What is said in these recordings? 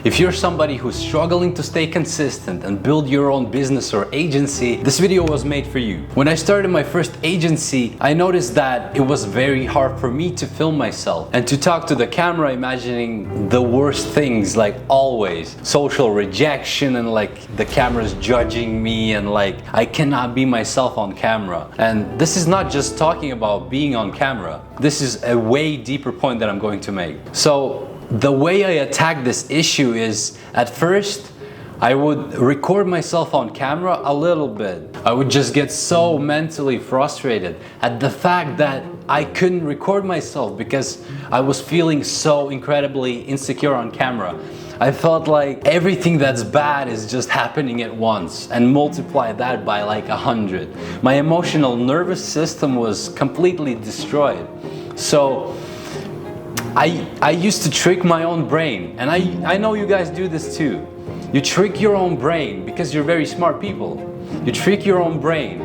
If you're somebody who's struggling to stay consistent and build your own business or agency, this video was made for you. When I started my first agency, I noticed that it was very hard for me to film myself and to talk to the camera imagining the worst things, like always. Social rejection and like the camera's judging me and like I cannot be myself on camera. And this is not just talking about being on camera. This is a way deeper point that I'm going to make. So the way I attack this issue is, at first, I would record myself on camera a little bit. I would just get so mentally frustrated at the fact that I couldn't record myself because I was feeling so incredibly insecure on camera. I felt like everything that's bad is just happening at once, and multiply that by like 100. My emotional nervous system was completely destroyed. So I used to trick my own brain, and I know you guys do this too. You trick your own brain because you're very smart people. You trick your own brain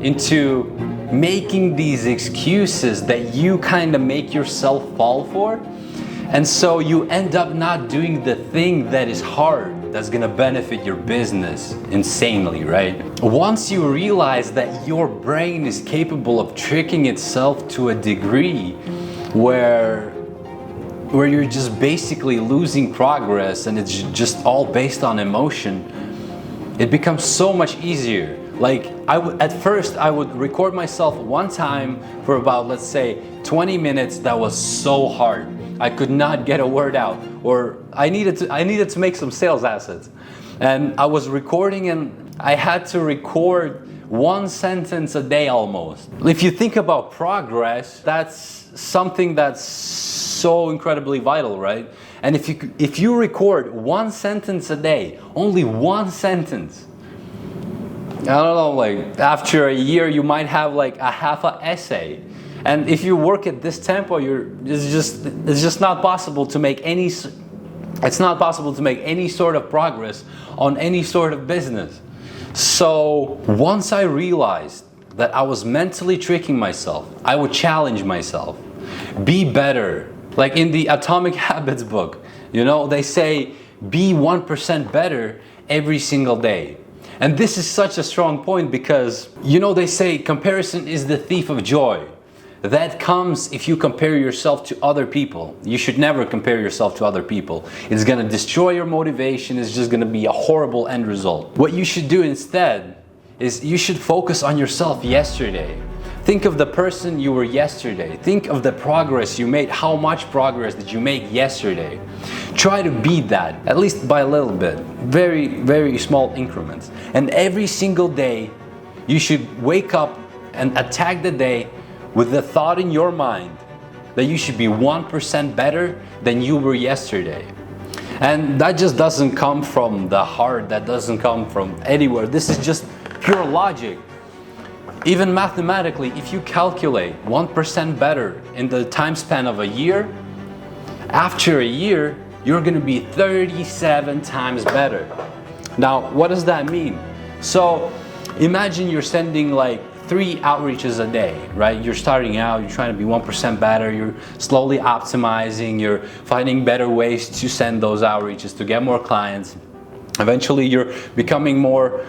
into making these excuses that you kind of make yourself fall for. And so you end up not doing the thing that is hard, that's gonna benefit your business insanely, right? Once you realize that your brain is capable of tricking itself to a degree where you're just basically losing progress and it's just all based on emotion, it becomes so much easier. Like at first I would record myself one time for about, let's say, 20 minutes. That was so hard. I could not get a word out, or I needed to make some sales assets. And I was recording and I had to record one sentence a day almost. If you think about progress, that's something that's so incredibly vital, right? And if you record one sentence a day, only one sentence, I don't know, like after a year you might have like a half an essay. And if you work at this tempo, it's just not possible to make any sort of progress on any sort of business. So once I realized that I was mentally tricking myself, I would challenge myself. Be better. Like in the Atomic Habits book, you know, they say be 1% better every single day. And this is such a strong point because, you know, they say comparison is the thief of joy. That comes if you compare yourself to other people. You should never compare yourself to other people. It's gonna destroy your motivation. It's just gonna be a horrible end result. What you should do instead is you should focus on yourself yesterday. Think of the person you were yesterday. Think of the progress you made. How much progress did you make yesterday? Try to beat that, at least by a little bit. Very, very small increments. And every single day, you should wake up and attack the day with the thought in your mind that you should be 1% better than you were yesterday. And that just doesn't come from the heart. That doesn't come from anywhere. This is just pure logic. Even mathematically, if you calculate 1% better in the time span of a year, after a year, you're gonna be 37 times better. Now, what does that mean? So, imagine you're sending like 3 outreaches a day, right? You're starting out, you're trying to be 1% better, you're slowly optimizing, you're finding better ways to send those outreaches to get more clients. Eventually, you're becoming more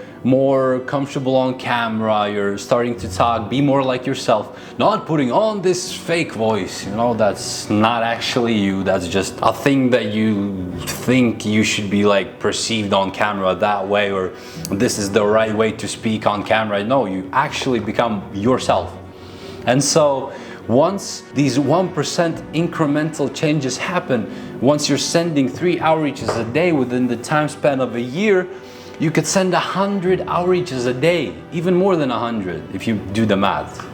comfortable on camera, you're starting to talk, be more like yourself, not putting on this fake voice, you know, that's not actually you, that's just a thing that you think you should be like perceived on camera that way, or this is the right way to speak on camera. No, you actually become yourself. And so once these 1% incremental changes happen, once you're sending 3 outreaches a day within the time span of a year, you could send 100 outreaches a day, even more than 100 if you do the math.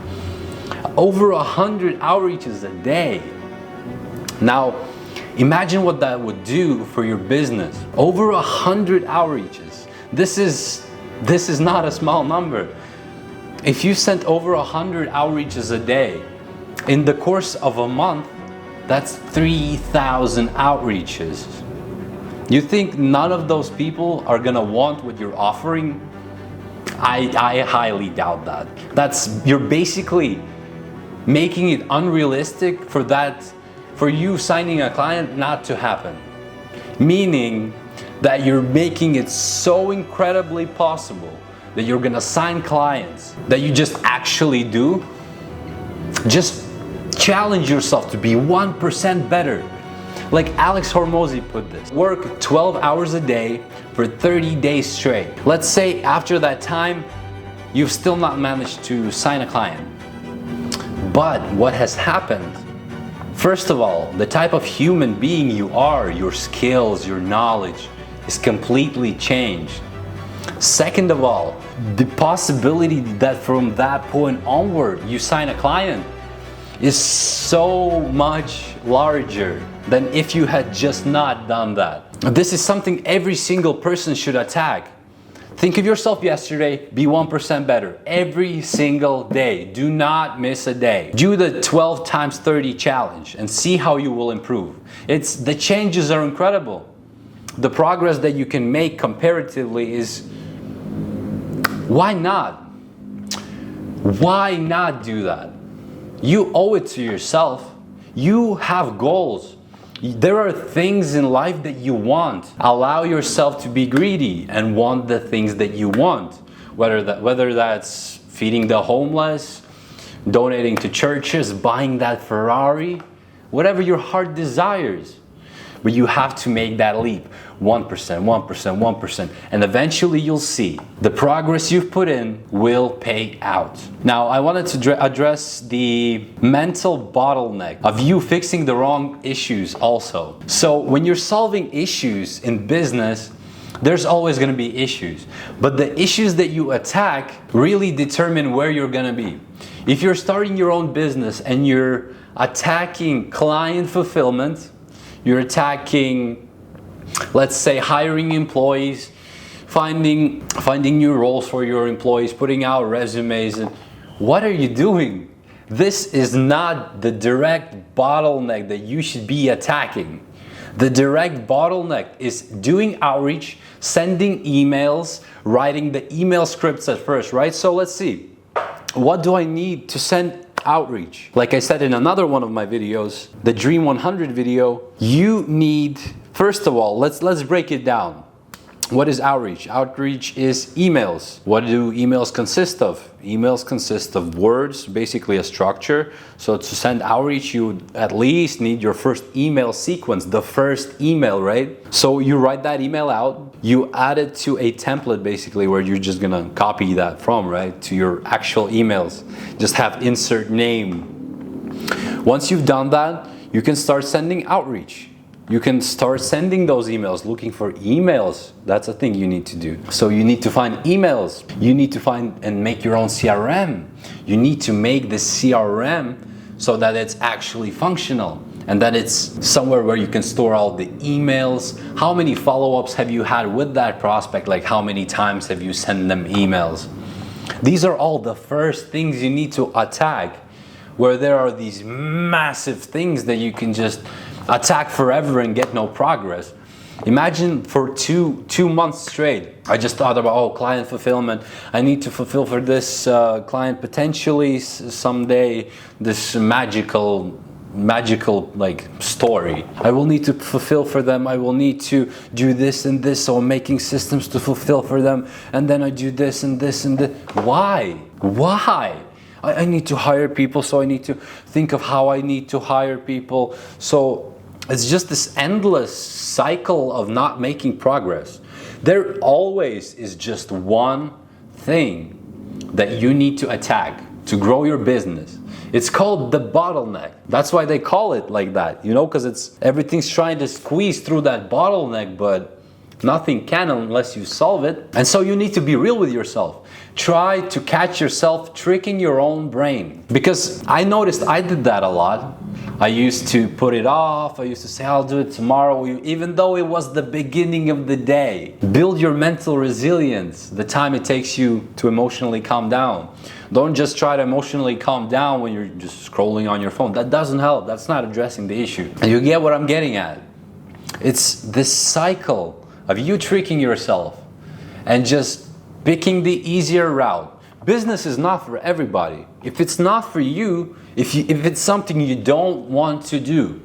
Over 100 outreaches a day. Now, imagine what that would do for your business. Over 100 outreaches. This is not a small number. If you sent over 100 outreaches a day, in the course of a month, that's 3,000 outreaches. You think none of those people are gonna want what you're offering? I highly doubt that. You're basically making it unrealistic for you signing a client not to happen. Meaning, that you're making it so incredibly possible that you're gonna sign clients that you just actually do, just challenge yourself to be 1% better. Like Alex Hormozi put this, work 12 hours a day for 30 days straight. Let's say after that time, you've still not managed to sign a client. But what has happened? First of all, the type of human being you are, your skills, your knowledge is completely changed. Second of all, the possibility that from that point onward you sign a client is so much larger than if you had just not done that. This is something every single person should attack. Think of yourself yesterday, be 1% better every single day. Do not miss a day. Do the 12 times 30 challenge and see how you will improve. The changes are incredible. The progress that you can make comparatively is, why not? Why not do that? You owe it to yourself. You have goals. There are things in life that you want. Allow yourself to be greedy and want the things that you want. Whether that's feeding the homeless, donating to churches, buying that Ferrari, whatever your heart desires. But you have to make that leap. 1%, 1%, 1%. And eventually you'll see the progress you've put in will pay out. Now, I wanted to address the mental bottleneck of you fixing the wrong issues also. So when you're solving issues in business, there's always going to be issues. But the issues that you attack really determine where you're going to be. If you're starting your own business and you're attacking client fulfillment, you're attacking, let's say, hiring employees, finding new roles for your employees, putting out resumes, and what are you doing? This is not the direct bottleneck that you should be attacking. The direct bottleneck is doing outreach, sending emails, writing the email scripts at first, right? So let's see. What do I need to send outreach? Like I said in another one of my videos, the Dream 100 video, you need, first of all, let's break it down. What is outreach? Outreach is emails. What do emails consist of? Emails consist of words, basically a structure. So to send outreach, you at least need your first email sequence, the first email, right? So you write that email out, you add it to a template basically where you're just gonna copy that from, right? To your actual emails. Just have insert name. Once you've done that, you can start sending outreach. You can start sending those emails, looking for emails. That's a thing you need to do. So you need to find emails. You need to find and make your own CRM. You need to make the CRM so that it's actually functional and that it's somewhere where you can store all the emails. How many follow-ups have you had with that prospect? Like how many times have you sent them emails? These are all the first things you need to attack, where there are these massive things that you can just attack forever and get no progress. Imagine for two months straight, I just thought about, client fulfillment. I need to fulfill for this client potentially someday, this magical like story. I will need to fulfill for them. I will need to do this and this. So I'm making systems to fulfill for them. And then I do this and this and this. Why? I need to hire people, so I need to think of how I need to hire people. So it's just this endless cycle of not making progress. There always is just one thing that you need to attack to grow your business. It's called the bottleneck. That's why they call it like that, because everything's trying to squeeze through that bottleneck, but nothing can unless you solve it. And so you need to be real with yourself. Try to catch yourself tricking your own brain. Because I noticed I did that a lot. I used to put it off. I used to say, I'll do it tomorrow, even though it was the beginning of the day. Build your mental resilience, the time it takes you to emotionally calm down. Don't just try to emotionally calm down when you're just scrolling on your phone. That doesn't help. That's not addressing the issue. And you get what I'm getting at. It's this cycle of you tricking yourself and just picking the easier route. Business is not for everybody. If it's not for you, if it's something you don't want to do,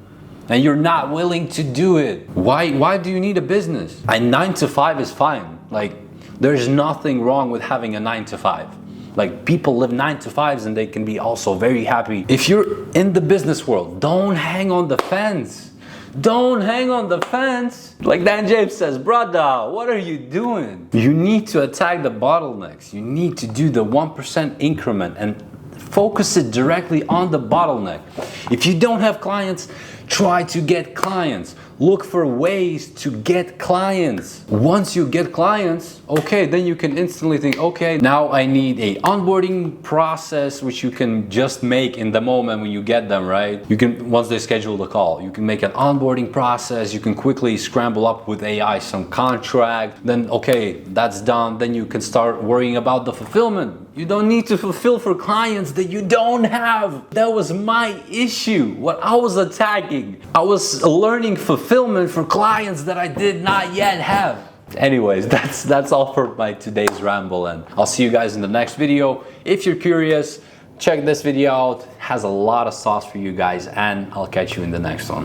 and you're not willing to do it. Why do you need a business? A 9 to 5 is fine. Like, there's nothing wrong with having a 9 to 5. Like, people live 9 to 5s and they can be also very happy. If you're in the business world, don't hang on the fence. Don't hang on the fence. Like Dan James says, brother, what are you doing? You need to attack the bottlenecks. You need to do the 1% increment and focus it directly on the bottleneck. If you don't have clients, try to get clients. Look for ways to get clients. Once you get clients, okay, then you can instantly think, okay, now I need a onboarding process, which you can just make in the moment when you get them, right? You can, once they schedule the call, you can make an onboarding process. You can quickly scramble up with AI some contract. Then, okay, that's done. Then you can start worrying about the fulfillment. You don't need to fulfill for clients that you don't have. That was my issue. What I was attacking, I was learning fulfillment for clients that I did not yet have. Anyways, that's all for my today's ramble, and I'll see you guys in the next video. If you're curious, check this video out. It has a lot of sauce for you guys, and I'll catch you in the next one.